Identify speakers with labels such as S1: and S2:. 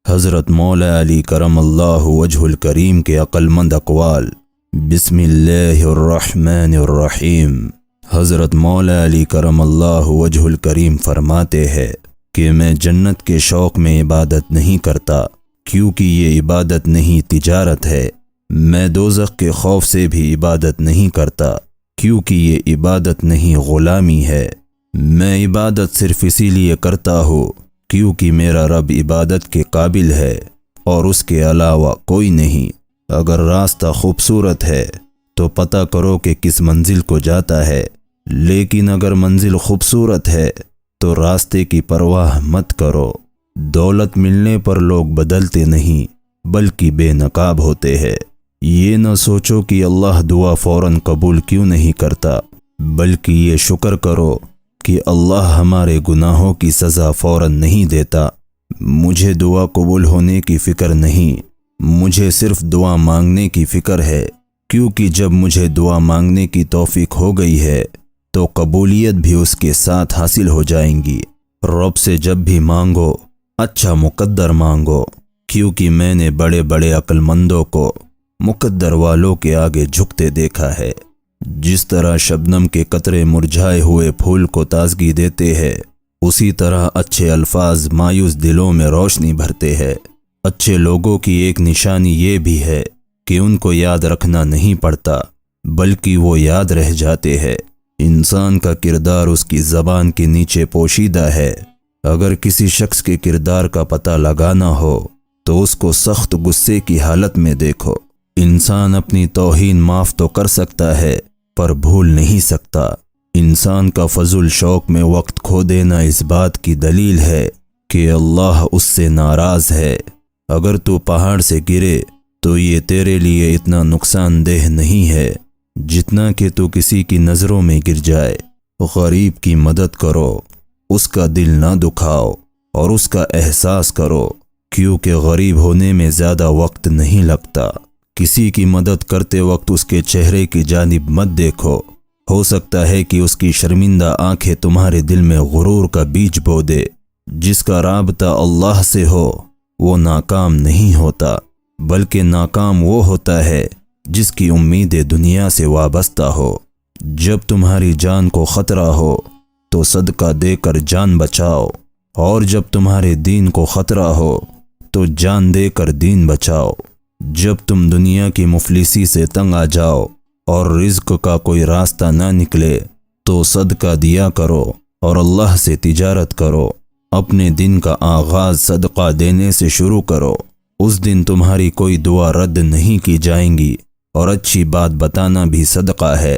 S1: حضرت مولا علی کرم اللہ وجہ الکریم کے عقل مند اقوال۔ بسم اللہ الرحمن الرحیم۔ حضرت مولا علی کرم اللہ وجہ الکریم فرماتے ہیں کہ میں جنت کے شوق میں عبادت نہیں کرتا، کیونکہ یہ عبادت نہیں تجارت ہے۔ میں دوزخ کے خوف سے بھی عبادت نہیں کرتا، کیونکہ یہ عبادت نہیں غلامی ہے۔ میں عبادت صرف اسی لیے کرتا ہوں کیونکہ میرا رب عبادت کے قابل ہے اور اس کے علاوہ کوئی نہیں۔ اگر راستہ خوبصورت ہے تو پتہ کرو کہ کس منزل کو جاتا ہے، لیکن اگر منزل خوبصورت ہے تو راستے کی پرواہ مت کرو۔ دولت ملنے پر لوگ بدلتے نہیں بلکہ بے نقاب ہوتے ہیں۔ یہ نہ سوچو کہ اللہ دعا فوراً قبول کیوں نہیں کرتا، بلکہ یہ شکر کرو کہ اللہ ہمارے گناہوں کی سزا فوراً نہیں دیتا۔ مجھے دعا قبول ہونے کی فکر نہیں، مجھے صرف دعا مانگنے کی فکر ہے، کیونکہ جب مجھے دعا مانگنے کی توفیق ہو گئی ہے تو قبولیت بھی اس کے ساتھ حاصل ہو جائیں گی۔ رب سے جب بھی مانگو اچھا مقدر مانگو، کیونکہ میں نے بڑے بڑے عقل مندوں کو مقدر والوں کے آگے جھکتے دیکھا ہے۔ جس طرح شبنم کے قطرے مرجھائے ہوئے پھول کو تازگی دیتے ہیں، اسی طرح اچھے الفاظ مایوس دلوں میں روشنی بھرتے ہیں۔ اچھے لوگوں کی ایک نشانی یہ بھی ہے کہ ان کو یاد رکھنا نہیں پڑتا بلکہ وہ یاد رہ جاتے ہیں۔ انسان کا کردار اس کی زبان کے نیچے پوشیدہ ہے۔ اگر کسی شخص کے کردار کا پتہ لگانا ہو تو اس کو سخت غصے کی حالت میں دیکھو۔ انسان اپنی توہین معاف تو کر سکتا ہے پر بھول نہیں سکتا۔ انسان کا فضول شوق میں وقت کھو دینا اس بات کی دلیل ہے کہ اللہ اس سے ناراض ہے۔ اگر تو پہاڑ سے گرے تو یہ تیرے لیے اتنا نقصان دہ نہیں ہے جتنا کہ تو کسی کی نظروں میں گر جائے۔ غریب کی مدد کرو، اس کا دل نہ دکھاؤ اور اس کا احساس کرو، کیونکہ غریب ہونے میں زیادہ وقت نہیں لگتا۔ کسی کی مدد کرتے وقت اس کے چہرے کی جانب مت دیکھو، ہو سکتا ہے کہ اس کی شرمندہ آنکھیں تمہارے دل میں غرور کا بیج بو دے۔ جس کا رابطہ اللہ سے ہو وہ ناکام نہیں ہوتا، بلکہ ناکام وہ ہوتا ہے جس کی امیدیں دنیا سے وابستہ ہو۔ جب تمہاری جان کو خطرہ ہو تو صدقہ دے کر جان بچاؤ، اور جب تمہارے دین کو خطرہ ہو تو جان دے کر دین بچاؤ۔ جب تم دنیا کی مفلسی سے تنگ آ جاؤ اور رزق کا کوئی راستہ نہ نکلے تو صدقہ دیا کرو اور اللہ سے تجارت کرو۔ اپنے دن کا آغاز صدقہ دینے سے شروع کرو، اس دن تمہاری کوئی دعا رد نہیں کی جائیں گی، اور اچھی بات بتانا بھی صدقہ ہے۔